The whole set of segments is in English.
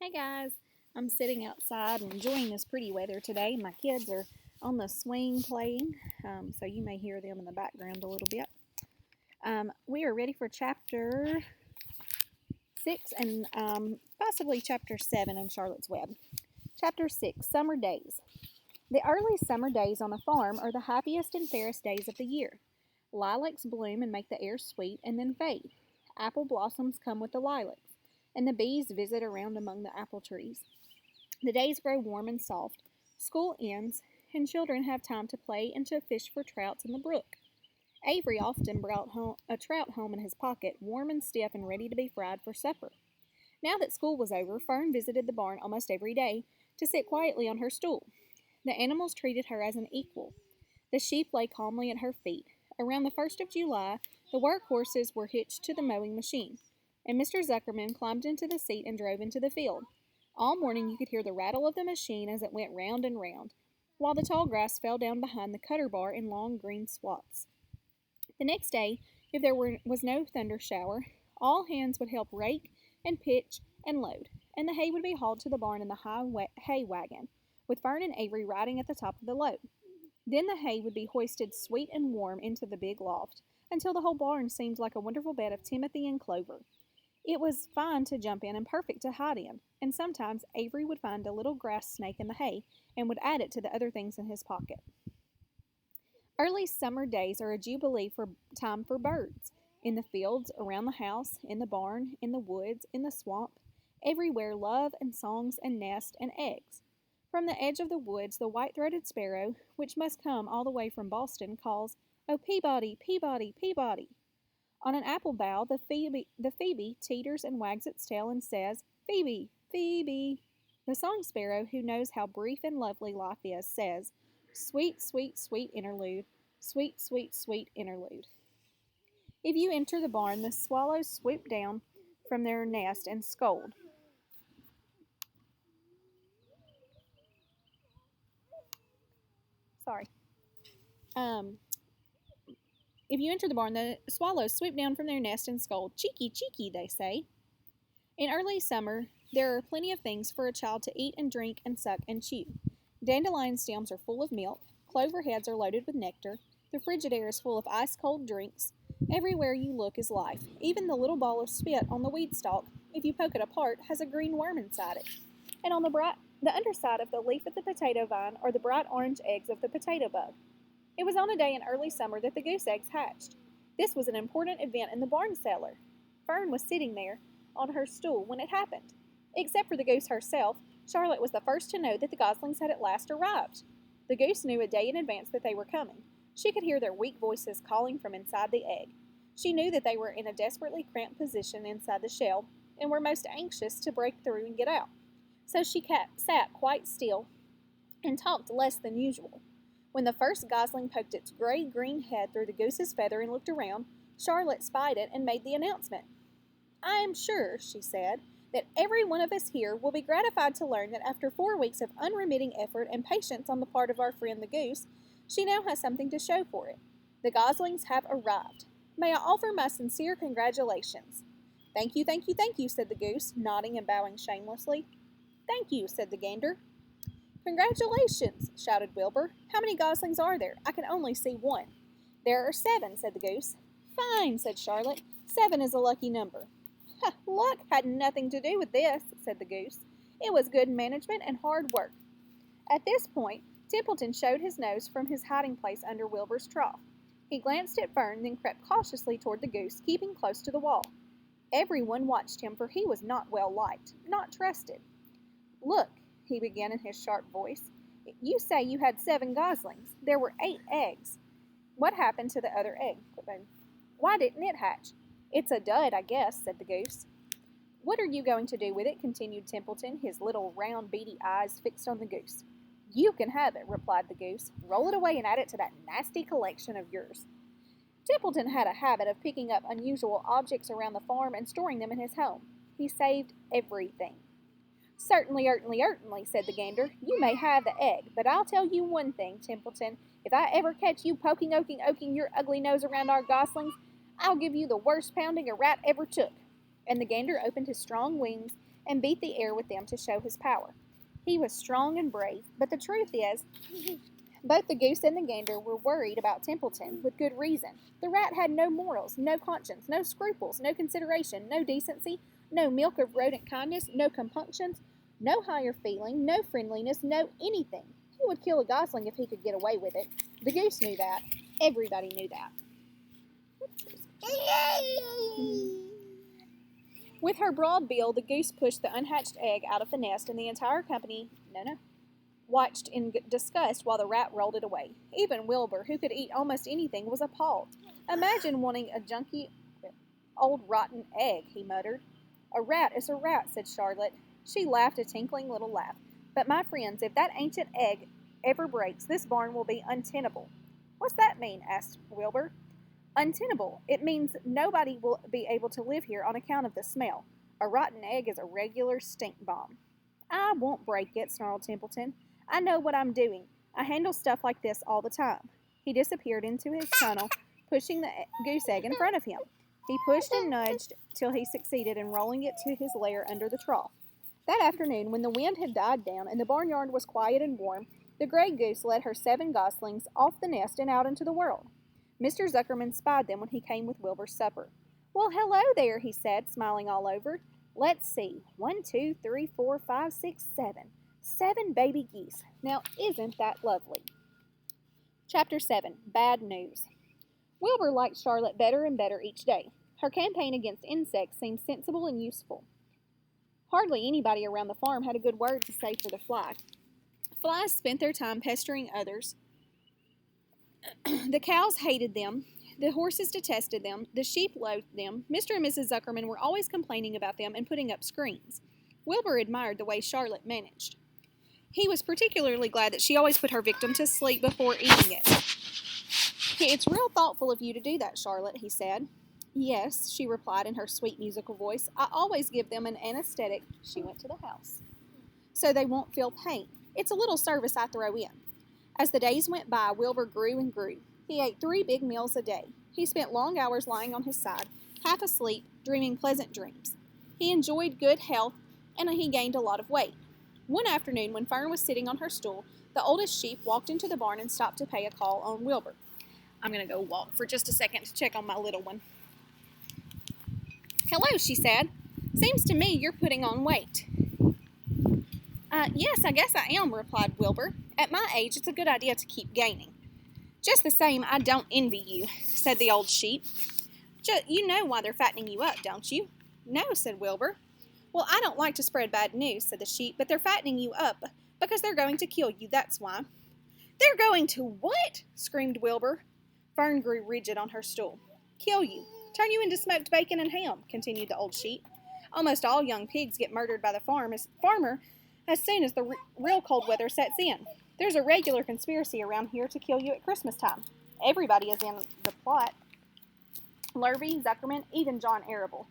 Hey guys, I'm sitting outside enjoying this pretty weather today. My kids are on the swing playing, so you may hear them in the background a little bit. We are ready for chapter 6 and possibly chapter 7 in Charlotte's Web. Chapter 6 Summer Days. The early summer days on a farm are the happiest and fairest days of the year. Lilacs bloom and make the air sweet and then fade. Apple blossoms come with the lilacs, and the bees visit around among the apple trees. The days grow warm and soft, school ends, and children have time to play and to fish for trouts in the brook. Avery often brought a trout home in his pocket, warm and stiff and ready to be fried for supper. Now that school was over, Fern visited the barn almost every day to sit quietly on her stool. The animals treated her as an equal. The sheep lay calmly at her feet. Around the 1st of July, the work horses were hitched to the mowing machine, and Mr. Zuckerman climbed into the seat and drove into the field. All morning you could hear the rattle of the machine as it went round and round, while the tall grass fell down behind the cutter bar in long green swaths. The next day, if there was no thunder shower, all hands would help rake and pitch and load, and the hay would be hauled to the barn in the hay wagon, with Fern and Avery riding at the top of the load. Then the hay would be hoisted sweet and warm into the big loft, until the whole barn seemed like a wonderful bed of timothy and clover. It was fine to jump in and perfect to hide in, and sometimes Avery would find a little grass snake in the hay and would add it to the other things in his pocket. Early summer days are a jubilee for time for birds. In the fields, around the house, in the barn, in the woods, in the swamp, everywhere love and songs and nest and eggs. From the edge of the woods, the white-throated sparrow, which must come all the way from Boston, calls, "Oh, Peabody, Peabody, Peabody!" On an apple bough, the phoebe teeters and wags its tail and says, "Phoebe, Phoebe." The song sparrow, who knows how brief and lovely life is, says, "Sweet, sweet, sweet interlude, sweet, sweet, sweet interlude." If you enter the barn, the swallows swoop down from their nest and scold. Sorry. Um, if you enter the barn, the swallows swoop down from their nest and scold. "Cheeky, cheeky," they say. In early summer, there are plenty of things for a child to eat and drink and suck and chew. Dandelion stems are full of milk, clover heads are loaded with nectar, the frigid air is full of ice-cold drinks. Everywhere you look is life. Even the little ball of spit on the weed stalk, if you poke it apart, has a green worm inside it. And on the underside of the leaf of the potato vine are the bright orange eggs of the potato bug. It was on a day in early summer that the goose eggs hatched. This was an important event in the barn cellar. Fern was sitting there on her stool when it happened. Except for the goose herself, Charlotte was the first to know that the goslings had at last arrived. The goose knew a day in advance that they were coming. She could hear their weak voices calling from inside the egg. She knew that they were in a desperately cramped position inside the shell and were most anxious to break through and get out. So she sat quite still and talked less than usual. When the first gosling poked its gray-green head through the goose's feather and looked around, Charlotte spied it and made the announcement. "I am sure," she said, "that every one of us here will be gratified to learn that after 4 weeks of unremitting effort and patience on the part of our friend the goose, she now has something to show for it. The goslings have arrived. May I offer my sincere congratulations?" "Thank you, thank you, thank you," said the goose, nodding and bowing shamelessly. "Thank you," said the gander. "Congratulations!" shouted Wilbur. "How many goslings are there? I can only see one." "There are 7," said the goose. "Fine," said Charlotte. "7 is a lucky number." "Luck had nothing to do with this," said the goose. "It was good management and hard work." At this point, Templeton showed his nose from his hiding place under Wilbur's trough. He glanced at Fern, then crept cautiously toward the goose, keeping close to the wall. Everyone watched him, for he was not well liked, not trusted. "Look," he began in his sharp voice. "You say you had 7 goslings. There were 8 eggs. What happened to the other egg? Why didn't it hatch?" "It's a dud, I guess," said the goose. "What are you going to do with it?" continued Templeton, his little round beady eyes fixed on the goose. "You can have it," replied the goose. "Roll it away and add it to that nasty collection of yours." Templeton had a habit of picking up unusual objects around the farm and storing them in his home. He saved everything. Certainly, said the gander. "You may have the egg, but I'll tell you one thing, Templeton. If I ever catch you oking your ugly nose around our goslings, I'll give you the worst pounding a rat ever took." And the gander opened his strong wings and beat the air with them to show his power. He was strong and brave, but the truth is, both the goose and the gander were worried about Templeton, with good reason. The rat had no morals, no conscience, no scruples, no consideration, no decency, no milk of rodent kindness, no compunctions, no higher feeling, no friendliness, no anything. He would kill a gosling if he could get away with it. The goose knew that. Everybody knew that. With her broad bill, the goose pushed the unhatched egg out of the nest, and the entire company watched in disgust while the rat rolled it away. Even Wilbur, who could eat almost anything, was appalled. Imagine wanting a junky, old rotten egg, he muttered. A rat is a rat, said Charlotte. She laughed a tinkling little laugh. But my friends, if that ancient egg ever breaks, this barn will be untenable. What's that mean? Asked Wilbur. Untenable. It means nobody will be able to live here on account of the smell. A rotten egg is a regular stink bomb. I won't break it, snarled Templeton. I know what I'm doing. I handle stuff like this all the time. He disappeared into his tunnel, pushing the goose egg in front of him. He pushed and nudged till he succeeded in rolling it to his lair under the trough. That afternoon, when the wind had died down and the barnyard was quiet and warm, the gray goose led her 7 goslings off the nest and out into the world. Mr. Zuckerman spied them when he came with Wilbur's supper. Well, hello there, he said, smiling all over. Let's see. 1, 2, 3, 4, 5, 6, 7. 7 baby geese. Now, isn't that lovely? Chapter 7. Bad News. Wilbur liked Charlotte better and better each day. Her campaign against insects seemed sensible and useful. Hardly anybody around the farm had a good word to say for the fly. Flies spent their time pestering others. The cows hated them. The horses detested them. The sheep loathed them. Mr. and Mrs. Zuckerman were always complaining about them and putting up screens. Wilbur admired the way Charlotte managed. He was particularly glad that she always put her victim to sleep before eating it. It's real thoughtful of you to do that, Charlotte, he said. Yes, she replied in her sweet musical voice. I always give them an anesthetic. She went to the house. So they won't feel pain. It's a little service I throw in. As the days went by, Wilbur grew and grew. He ate 3 big meals a day. He spent long hours lying on his side, half asleep, dreaming pleasant dreams. He enjoyed good health, and he gained a lot of weight. One afternoon, when Fern was sitting on her stool, the oldest sheep walked into the barn and stopped to pay a call on Wilbur. I'm going to go walk for just a second to check on my little one. Hello, she said. Seems to me you're putting on weight. Yes, I guess I am, replied Wilbur. At my age, it's a good idea to keep gaining. Just the same, I don't envy you, said the old sheep. You know why they're fattening you up, don't you? No, said Wilbur. Well, I don't like to spread bad news, said the sheep, but they're fattening you up because they're going to kill you, that's why. They're going to what? Screamed Wilbur. Fern grew rigid on her stool. Kill you. Turn you into smoked bacon and ham, continued the old sheep. Almost all young pigs get murdered by the farmer as soon as the real cold weather sets in. There's a regular conspiracy around here to kill you at Christmas time. Everybody is in the plot. Lurvy, Zuckerman, even John Arable.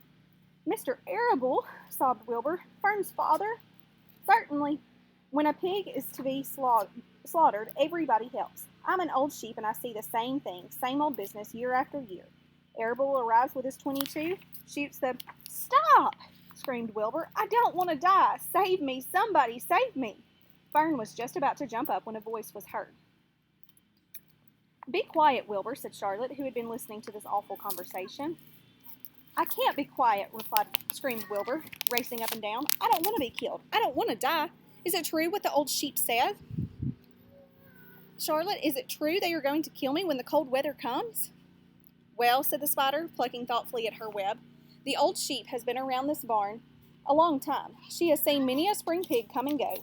Mr. Arable, sobbed Wilbur. Fern's father? Certainly. When a pig is to be slaughtered, everybody helps. I'm an old sheep and I see the same thing, same old business year after year. Arable arrives with his .22, shoots the... Stop! Screamed Wilbur. I don't want to die. Save me. Somebody save me. Fern was just about to jump up when a voice was heard. Be quiet, Wilbur, said Charlotte, who had been listening to this awful conversation. I can't be quiet, screamed Wilbur, racing up and down. I don't want to be killed. I don't want to die. Is it true what the old sheep said? Charlotte, is it true they are going to kill me when the cold weather comes? Well, said the spider, plucking thoughtfully at her web, the old sheep has been around this barn a long time. She has seen many a spring pig come and go.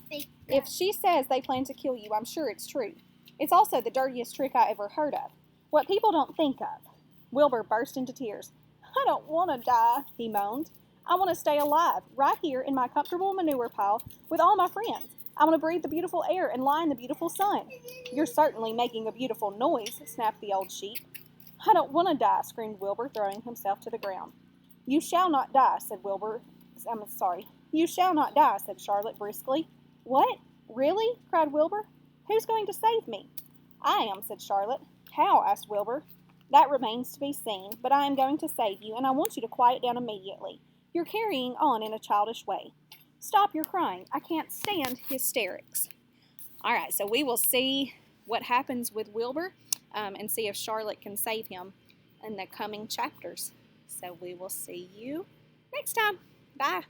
If she says they plan to kill you, I'm sure it's true. It's also the dirtiest trick I ever heard of. What people don't think of. Wilbur burst into tears. I don't want to die, he moaned. I want to stay alive, right here in my comfortable manure pile with all my friends. I want to breathe the beautiful air and lie in the beautiful sun. You're certainly making a beautiful noise, snapped the old sheep. I don't want to die, screamed Wilbur, throwing himself to the ground. You shall not die, said Wilbur. You shall not die, said Charlotte briskly. What? Really? Cried Wilbur. Who's going to save me? I am, said Charlotte. How? Asked Wilbur. That remains to be seen, but I am going to save you, and I want you to quiet down immediately. You're carrying on in a childish way. Stop your crying. I can't stand hysterics. All right, so we will see what happens with Wilbur and see if Charlotte can save him in the coming chapters. So we will see you next time. Bye.